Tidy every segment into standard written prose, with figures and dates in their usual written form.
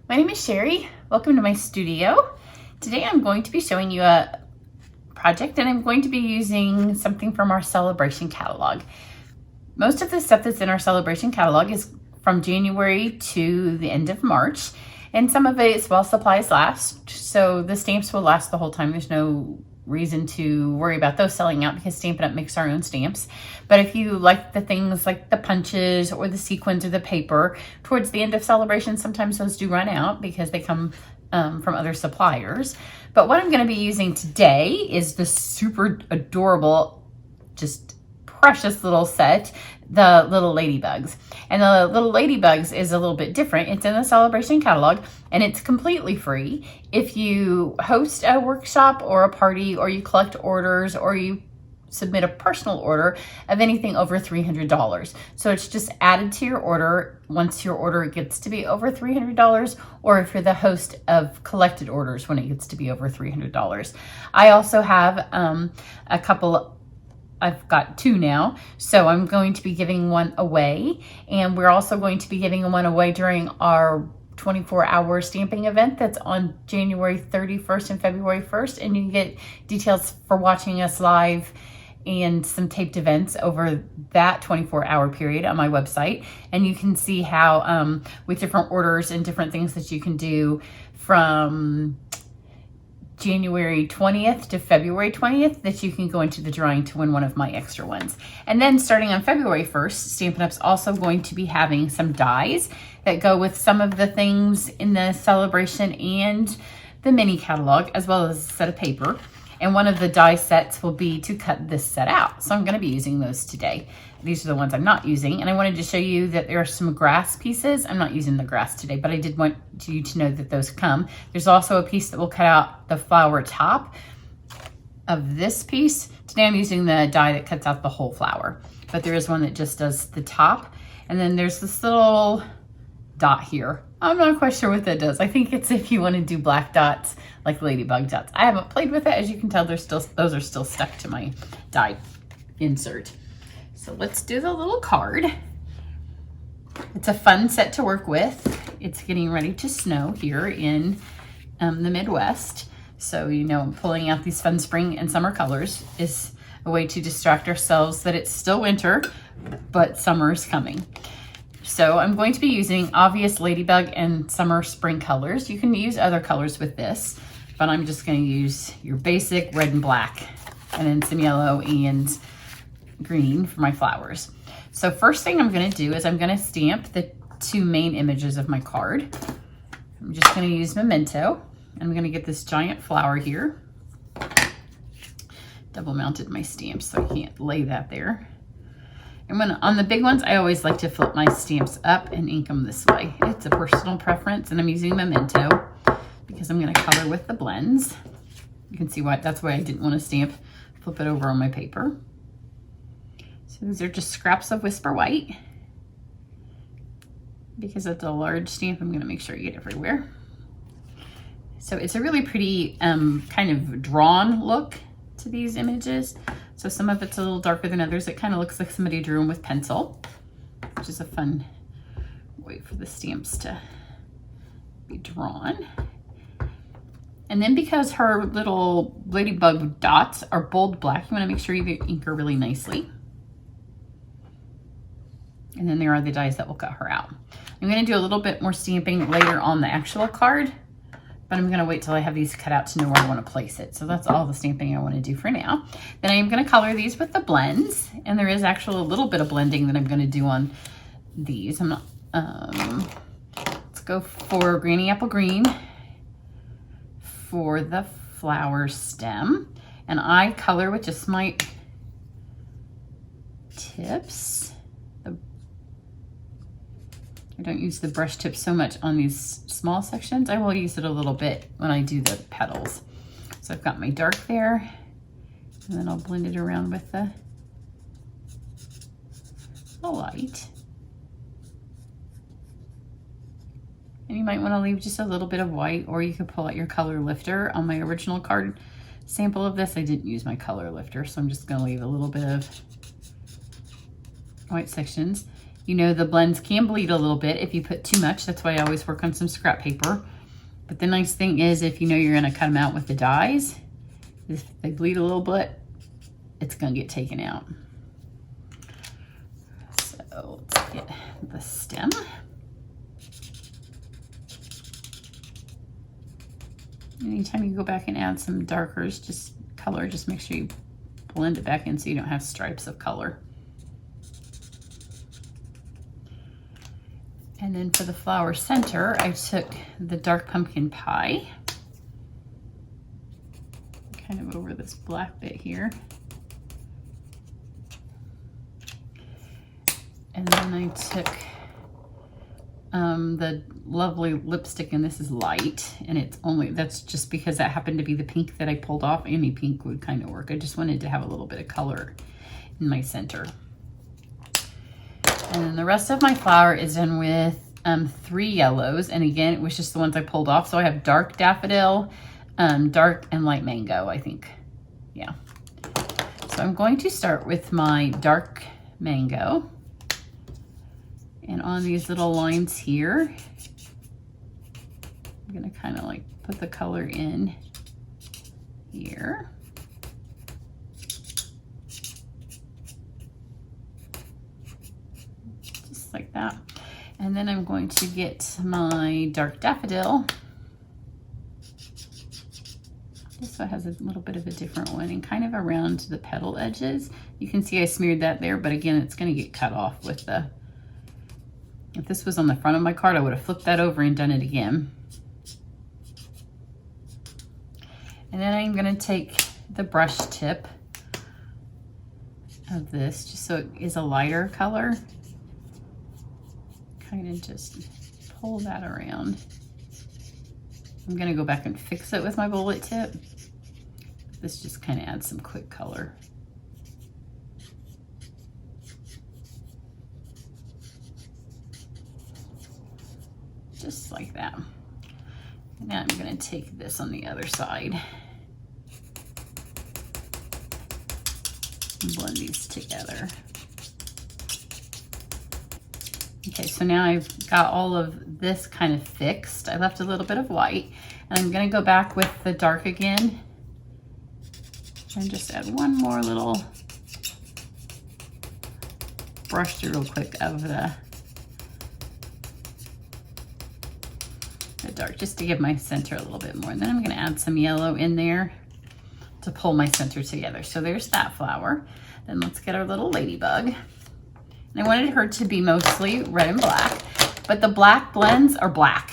My name is Cheri. Welcome to my studio. Today I'm going to be showing you a project and I'm going to be using something from our Sale-a-bration catalog. Most of the stuff that's in our Sale-a-bration catalog is from January to the end of March, and some of it is while supplies last, so the stamps will last the whole time. There's no reason to worry about those selling out because Stampin' Up! Makes our own stamps. But if you like the things like the punches or the sequins or the paper, towards the end of Sale-a-bration, sometimes those do run out because they come from other suppliers. But what I'm going to be using today is the super adorable, just precious little set, the little Ladybugs. And the little Ladybugs is a little bit different. It's in the Sale-a-bration catalog and it's completely free. If you host a workshop or a party, or you collect orders, or you submit a personal order of anything over $300. So it's just added to your order once your order gets to be over $300, or if you're the host of collected orders when it gets to be over $300. I also have a couple. I've got two now, so I'm going to be giving one away, and we're also going to be giving one away during our 24-hour stamping event that's on January 31st and February 1st, and you can get details for watching us live and some taped events over that 24-hour period on my website. And you can see how with different orders and different things that you can do from January 20th to February 20th, that you can go into the drawing to win one of my extra ones. And then starting on February 1st, Stampin' Up's also going to be having some dies that go with some of the things in the Sale-a-bration and the mini catalog, as well as a set of paper. And one of the die sets will be to cut this set out. So I'm going to be using those today. These are the ones I'm not using. And I wanted to show you that there are some grass pieces. I'm not using the grass today, but I did want you to know that those come. There's also a piece that will cut out the flower top of this piece. Today I'm using the die that cuts out the whole flower, but there is one that just does the top. And then there's this little dot here. I'm not quite sure what that does. I think it's if you want to do black dots like Ladybug dots. I haven't played with it. As you can tell, those are still stuck to my die insert. So let's do the little card. It's a fun set to work with. It's getting ready to snow here in the Midwest. So, you know, pulling out these fun spring and summer colors is a way to distract ourselves that it's still winter, but summer is coming. So I'm going to be using obvious Ladybug and summer spring colors. You can use other colors with this, but I'm just going to use your basic red and black, and then some yellow and green for my flowers. So first thing I'm going to do is I'm going to stamp the two main images of my card. I'm just going to use Memento. I'm going to get this giant flower here. Double mounted my stamps so I can't lay that there. And when on the big ones, I always like to flip my stamps up and ink them this way. It's a personal preference, and I'm using Memento because I'm going to color with the blends. You can see why, that's why I didn't want to flip it over on my paper. So these are just scraps of Whisper White. Because it's a large stamp, I'm going to make sure I get everywhere. So it's a really pretty kind of drawn look to these images. So some of it's a little darker than others. It kind of looks like somebody drew them with pencil, which is a fun way for the stamps to be drawn. And then because her little Ladybug dots are bold black, you want to make sure you ink her really nicely. And then there are the dies that will cut her out. I'm going to do a little bit more stamping later on the actual card, but I'm going to wait till I have these cut out to know where I want to place it. So that's all the stamping I want to do for now. Then I'm going to color these with the blends, and there is actually a little bit of blending that I'm going to do on these. I'm not, let's go for Granny Apple Green for the flower stem. And I color with just my tips. I don't use the brush tip so much on these small sections. I will use it a little bit when I do the petals. So I've got my dark there, and then I'll blend it around with the light. And you might want to leave just a little bit of white, or you could pull out your color lifter. On my original card sample of this, I didn't use my color lifter, so I'm just going to leave a little bit of white sections. You know, the blends can bleed a little bit if you put too much. That's why I always work on some scrap paper. But the nice thing is, if you know you're gonna cut them out with the dies, if they bleed a little bit, it's gonna get taken out. So let's get the stem. Anytime you go back and add some darkers, just make sure you blend it back in so you don't have stripes of color. And then for the flower center, I took the dark pumpkin pie, kind of over this black bit here. And then I took the lovely lipstick, and this is light, and that's just because that happened to be the pink that I pulled off. Any pink would kind of work. I just wanted to have a little bit of color in my center. And then the rest of my flower is done with 3 yellows, and again, it was just the ones I pulled off. So I have dark daffodil, dark and light mango, I think. Yeah. So I'm going to start with my dark mango. And on these little lines here, I'm gonna kind of like put the color in here. Just like that. And then I'm going to get my dark daffodil. Just so it has a little bit of a different one, and kind of around the petal edges. You can see I smeared that there, but again, it's gonna get cut off with the, if this was on the front of my card, I would have flipped that over and done it again. And then I'm gonna take the brush tip of this, just so it is a lighter color. Kind of just pull that around. I'm gonna go back and fix it with my bullet tip. This just kind of adds some quick color. Just like that. Now I'm gonna take this on the other side and blend these together. Okay, so now I've got all of this kind of fixed. I left a little bit of white, and I'm gonna go back with the dark again and just add one more little brush through real quick of the dark, just to give my center a little bit more. And then I'm gonna add some yellow in there to pull my center together. So there's that flower. Then let's get our little ladybug. And I wanted her to be mostly red and black, but the black blends are black.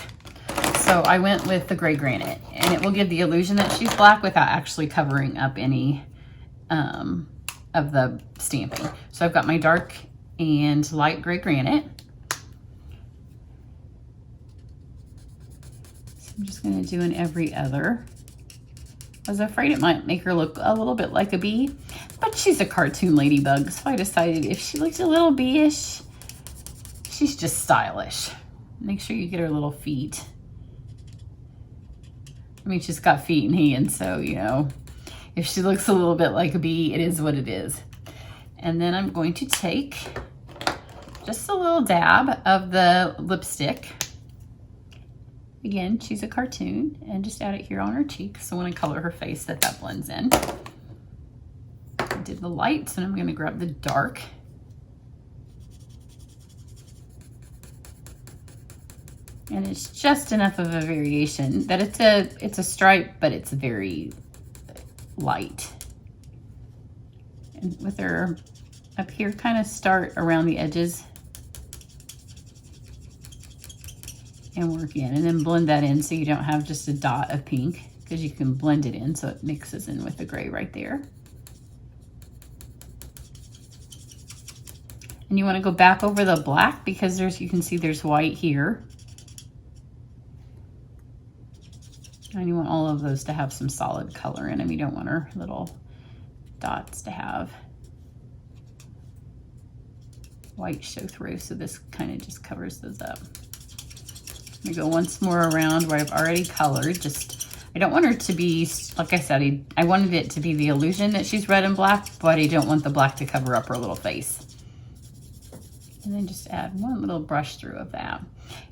So I went with the gray granite, and it will give the illusion that she's black without actually covering up any of the stamping. So I've got my dark and light gray granite. I'm just gonna do an every other. I was afraid it might make her look a little bit like a bee, but she's a cartoon ladybug, so I decided if she looks a little bee-ish, she's just stylish. Make sure you get her little feet. I mean, she's got feet and hands, so, you know, if she looks a little bit like a bee, it is what it is. And then I'm going to take just a little dab of the lipstick. Again, she's a cartoon, and just add it here on her cheek. So when I color her face, that blends in. I did the lights, and I'm gonna grab the dark. And it's just enough of a variation that it's a stripe, but it's very light. And with her up here, kind of start around the edges and work in, and then blend that in so you don't have just a dot of pink, because you can blend it in so it mixes in with the gray right there. And you want to go back over the black because you can see there's white here. And you want all of those to have some solid color in them. You don't want our little dots to have white show through, so this kind of just covers those up. I'm gonna go once more around where I've already colored. I don't want her to be, like I said, I wanted it to be the illusion that she's red and black, but I don't want the black to cover up her little face. And then just add one little brush through of that.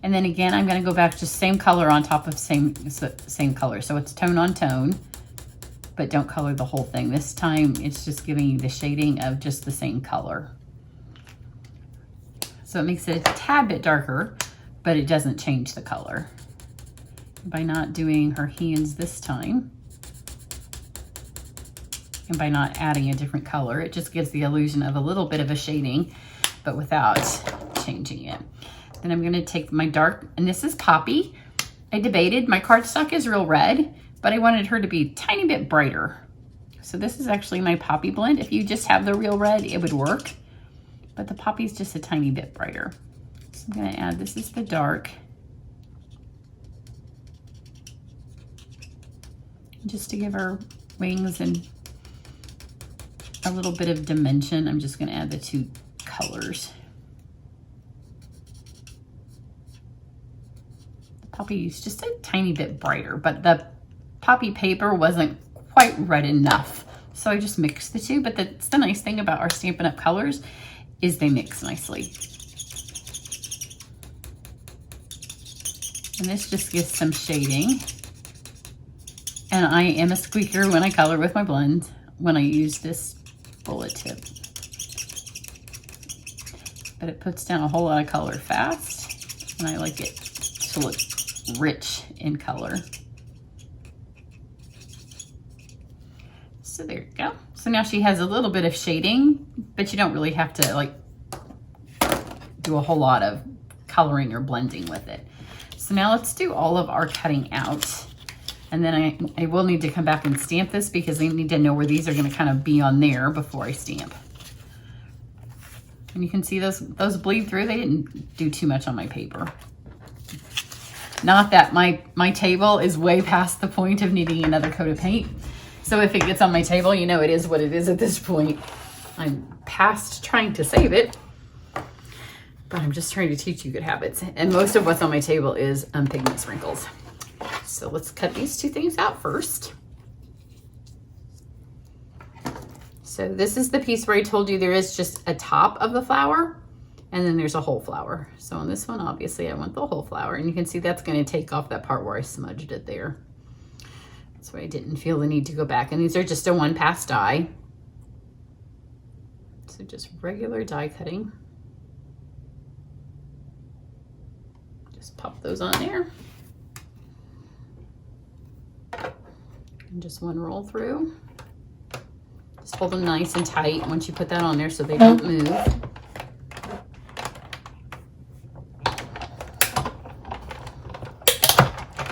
And then again, I'm gonna go back to same color on top of same color. So it's tone on tone, but don't color the whole thing. This time it's just giving you the shading of just the same color. So it makes it a tad bit darker, but it doesn't change the color. By not doing her hands this time, and by not adding a different color, it just gives the illusion of a little bit of a shading, but without changing it. Then I'm gonna take my dark, and this is Poppy. I debated, my cardstock is real red, but I wanted her to be a tiny bit brighter. So this is actually my Poppy blend. If you just have the real red, it would work, but the Poppy's just a tiny bit brighter. So I'm gonna add, this is the dark. Just to give her wings and a little bit of dimension, I'm just gonna add the two colors. The Poppy is just a tiny bit brighter, but the Poppy paper wasn't quite red enough. So I just mixed the two, but that's the nice thing about our Stampin' Up! Colors is they mix nicely. And this just gives some shading. And I am a squeaker when I color with my blend, when I use this bullet tip. But it puts down a whole lot of color fast, and I like it to look rich in color. So there you go. So now she has a little bit of shading, but you don't really have to like do a whole lot of coloring or blending with it. So now let's do all of our cutting out. And then I will need to come back and stamp this because I need to know where these are going to kind of be on there before I stamp. And you can see those bleed through. They didn't do too much on my paper. Not that my table is way past the point of needing another coat of paint. So if it gets on my table, you know it is what it is at this point. I'm past trying to save it, but I'm just trying to teach you good habits. And most of what's on my table is pigment sprinkles. So let's cut these two things out first. So this is the piece where I told you there is just a top of the flower and then there's a whole flower. So on this one, obviously I want the whole flower, and you can see that's going to take off that part where I smudged it there. That's why I didn't feel the need to go back. And these are just a 1-pass die. So just regular die cutting. Just pop those on there. And just one roll through. Just hold them nice and tight once you put that on there so they don't move.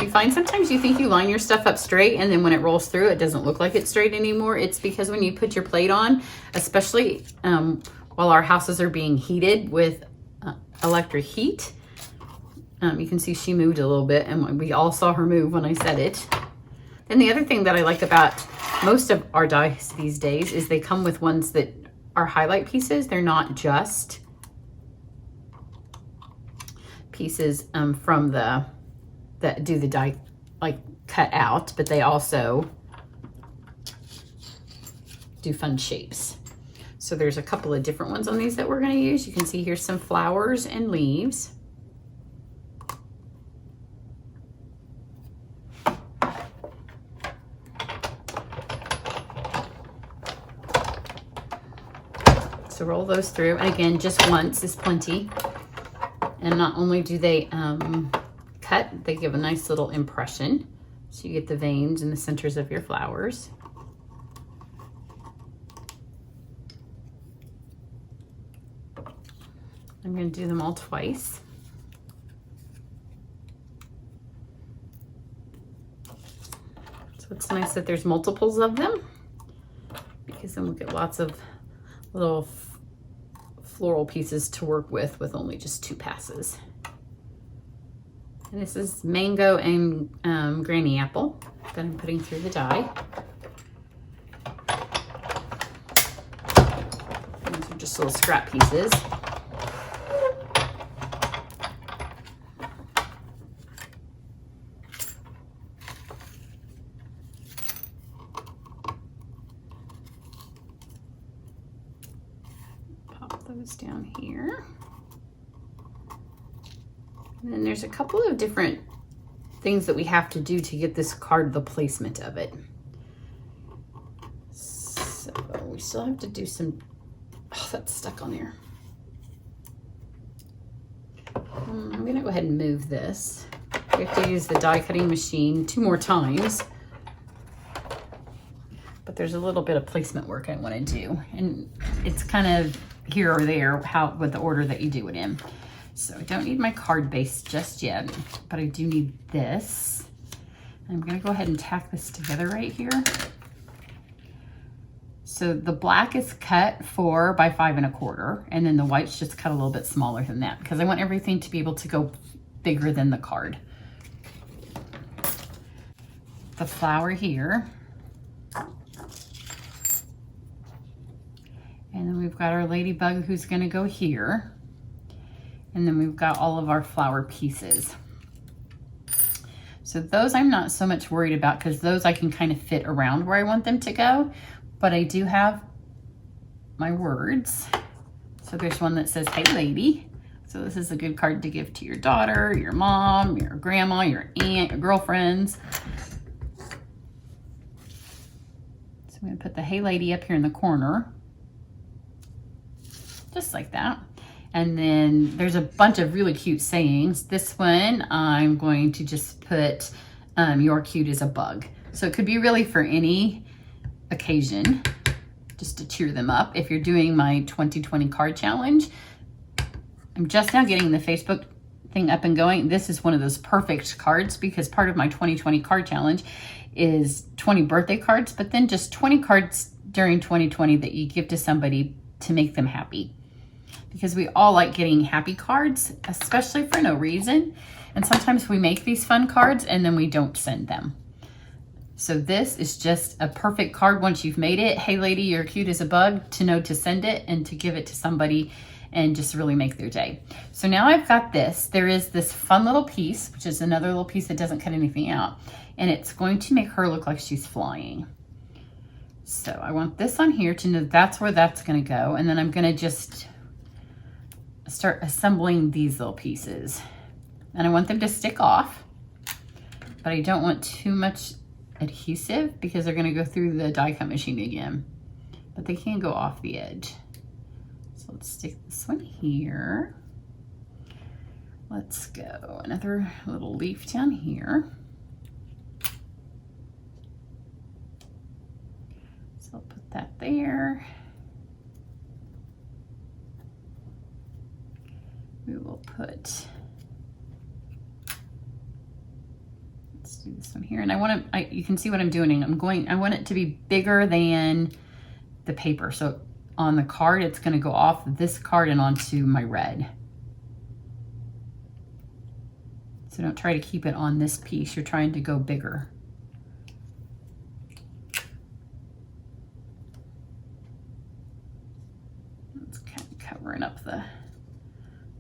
You find sometimes you think you line your stuff up straight, and then when it rolls through, it doesn't look like it's straight anymore. It's because when you put your plate on, especially while our houses are being heated with electric heat, you can see she moved a little bit, and we all saw her move when I said it. And the other thing that I like about most of our dies these days is they come with ones that are highlight pieces. They're not just pieces from that do the die like cut out, but they also do fun shapes. So there's a couple of different ones on these that we're going to use. You can see here's some flowers and leaves. So roll those through, and again, just once is plenty. And not only do they cut, they give a nice little impression. So you get the veins in the centers of your flowers. I'm going to do them all twice. So it's nice that there's multiples of them, because then we'll get lots of little floral pieces to work with only just 2 passes. And this is mango and granny apple that I'm putting through the die. These are just little scrap pieces. Pop those down here. And then there's a couple of different things that we have to do to get this card, the placement of it. So we still have to do some, oh, that's stuck on there. I'm gonna go ahead and move this. We have to use the die cutting machine 2 more times. But there's a little bit of placement work I wanna do. And it's kind of here or there, with the order that you do it in. So I don't need my card base just yet, but I do need this. I'm gonna go ahead and tack this together right here. So the black is cut 4 by 5 1/4, and then the white's just cut a little bit smaller than that because I want everything to be able to go bigger than the card. The flower here. And then we've got our ladybug who's gonna go here. And then we've got all of our flower pieces. So those I'm not so much worried about because those I can kind of fit around where I want them to go. But I do have my words. So there's one that says, "Hey lady." So this is a good card to give to your daughter, your mom, your grandma, your aunt, your girlfriends. So I'm gonna put the "Hey lady" up here in the corner. Just like that. And then there's a bunch of really cute sayings. This one, I'm going to just put, "You're cute as a bug." So it could be really for any occasion, just to cheer them up. If you're doing my 2020 card challenge, I'm just now getting the Facebook thing up and going. This is one of those perfect cards because part of my 2020 card challenge is 20 birthday cards, but then just 20 cards during 2020 that you give to somebody to make them happy. Because we all like getting happy cards, especially for no reason. And sometimes we make these fun cards and then we don't send them. So this is just a perfect card once you've made it. "Hey lady, you're cute as a bug," to know to send it and to give it to somebody and just really make their day. So now I've got this. There is this fun little piece, which is another little piece that doesn't cut anything out. And it's going to make her look like she's flying. So I want this on here to know that's where that's gonna go. And then I'm gonna just start assembling these little pieces. And I want them to stick off, but I don't want too much adhesive because they're gonna go through the die cut machine again, but they can go off the edge. So let's stick this one here. Let's go another little leaf down here. So I'll put that there. We will put, let's do this one here. And I want to, you can see what I'm doing. I want it to be bigger than the paper. So on the card, it's going to go off this card and onto my red. So don't try to keep it on this piece. You're trying to go bigger. It's kind of covering up the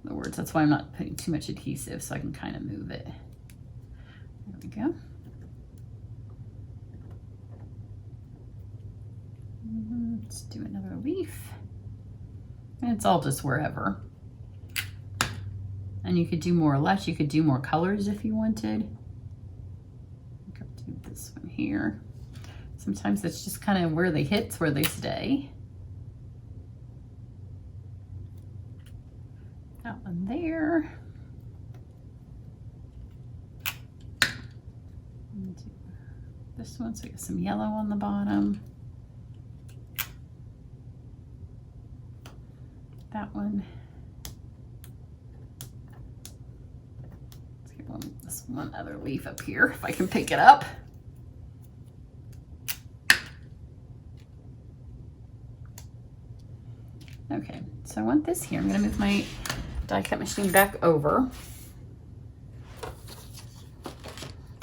words. That's why I'm not putting too much adhesive, so I can kind of move it. There we go. Let's do another leaf. And it's all just wherever. And you could do more or less. You could do more colors if you wanted. I could do this one here. Sometimes it's just kind of where they hit, where they stay. That one there. And do this one, so we got some yellow on the bottom. That one. Let's get this one other leaf up here if I can pick it up. Okay, so I want this here. I'm going to move my die cut machine back over.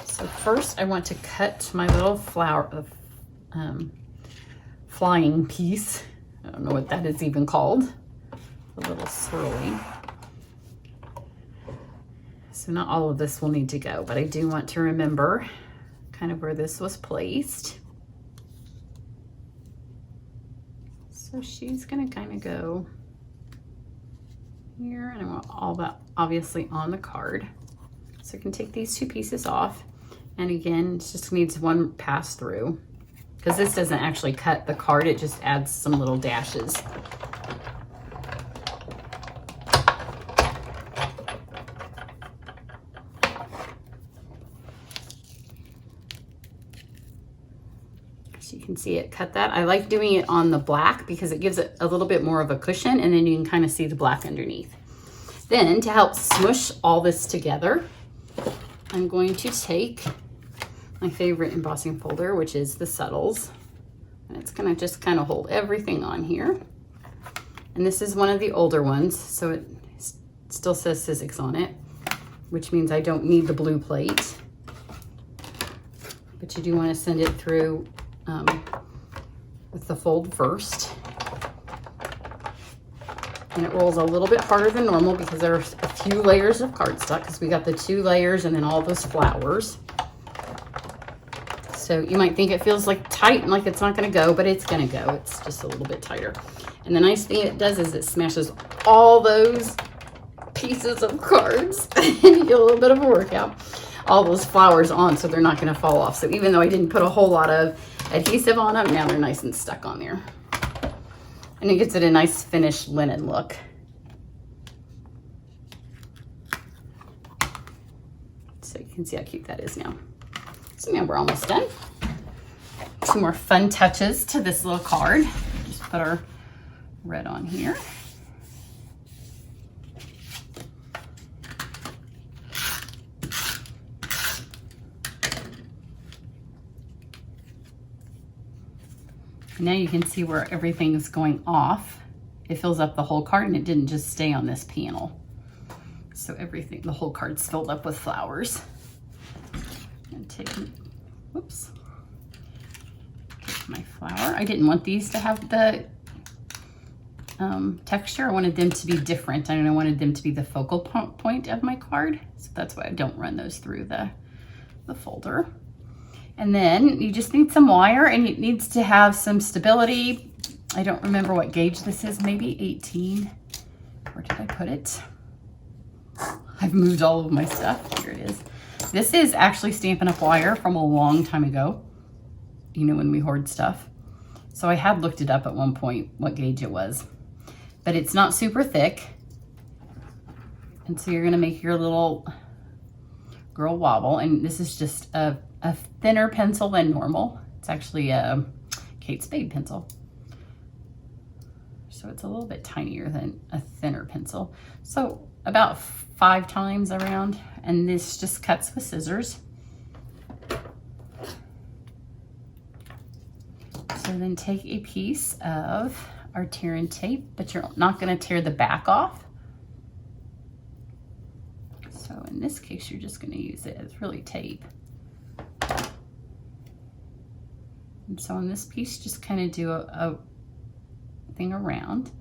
So first I want to cut my little flower, flying piece. I don't know what that is even called. A little swirly. So not all of this will need to go, but I do want to remember kind of where this was placed. So she's gonna kind of go here, and I want all that obviously on the card. So I can take these two pieces off, and again, it just needs one pass through because this doesn't actually cut the card, it just adds some little dashes. So you can see it cut that. I like doing it on the black because it gives it a little bit more of a cushion, and then you can kind of see the black underneath. Then to help smush all this together, I'm going to take my favorite embossing folder, which is the Subtles, and it's gonna just kind of hold everything on here. And this is one of the older ones, so it still says Sizzix on it, which means I don't need the blue plate. But you do want to send it through with the fold first. And it rolls a little bit harder than normal because there's a few layers of cardstock, because we got the 2 layers and then all those flowers. So you might think it feels like tight and like it's not going to go, but it's going to go. It's just a little bit tighter. And the nice thing it does is it smashes all those pieces of cards and you get a little bit of a workout. All those flowers on, so they're not going to fall off. So even though I didn't put a whole lot of adhesive on them, now they're nice and stuck on there. And it gives it a nice finished linen look. So you can see how cute that is now. So now we're almost done. 2 more fun touches to this little card. Just put our red on here. Now you can see where everything is going off. It fills up the whole card, and it didn't just stay on this panel. So everything, the whole card's filled up with flowers. And take, whoops, take my flower. I didn't want these to have the texture. I wanted them to be different, and I wanted them to be the focal point of my card. So that's why I don't run those through the folder. And then you just need some wire, and it needs to have some stability. I don't remember what gauge this is, maybe 18. Where did I put it? I've moved all of my stuff. Here it is. This is actually Stampin' Up! Wire from a long time ago. You know, when we hoard stuff. So I had looked it up at one point, what gauge it was. But it's not super thick. And so you're gonna make your little girl wobble, and this is just a thinner pencil than normal. It's actually a Kate Spade pencil. So it's a little bit tinier than a thinner pencil. So about 5 times around, and this just cuts with scissors. So then take a piece of our tear and tape, but you're not gonna tear the back off. So in this case, you're just gonna use it as really tape. And so on this piece, just kind of do a thing around.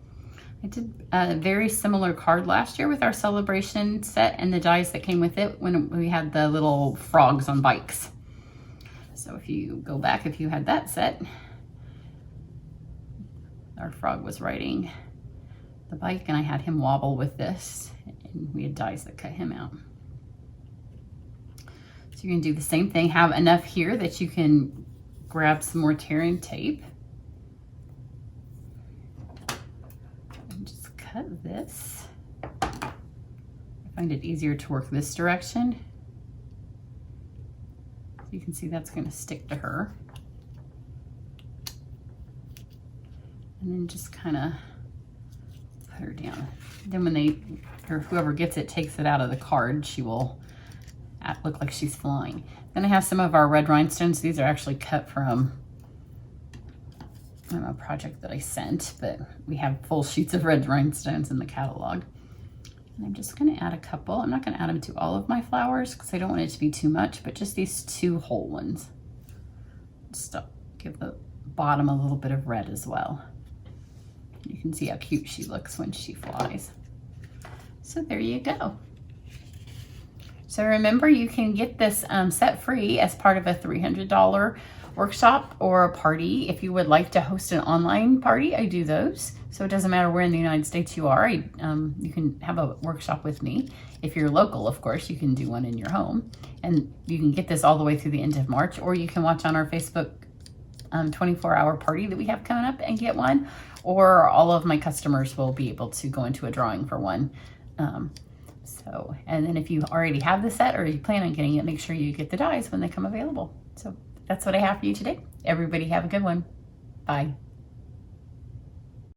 I did a very similar card last year with our Sale-a-bration set and the dies that came with it when we had the little frogs on bikes. So if you go back, if you had that set, our frog was riding the bike and I had him wobble with this, and we had dies that cut him out. So you're gonna do the same thing, have enough here that you can grab some more tear and tape. And just cut this. I find it easier to work this direction. So you can see that's gonna stick to her. And then just kind of put her down. Then when or whoever gets it takes it out of the card, she will look like she's flying. Then I have some of our red rhinestones. These are actually cut from a project that I sent, but we have full sheets of red rhinestones in the catalog. And I'm just gonna add a couple. I'm not gonna add them to all of my flowers because I don't want it to be too much, but just these 2 whole ones. Just give the bottom a little bit of red as well. You can see how cute she looks when she flies. So there you go. So remember, you can get this set free as part of a $300 workshop or a party. If you would like to host an online party, I do those. So it doesn't matter where in the United States you are, you can have a workshop with me. If you're local, of course, you can do one in your home. And you can get this all the way through the end of March, or you can watch on our Facebook 24-hour party that we have coming up and get one, or all of my customers will be able to go into a drawing for one. And then if you already have the set or you plan on getting it, make sure you get the dies when they come available. So that's what I have for you today. Everybody have a good one. Bye.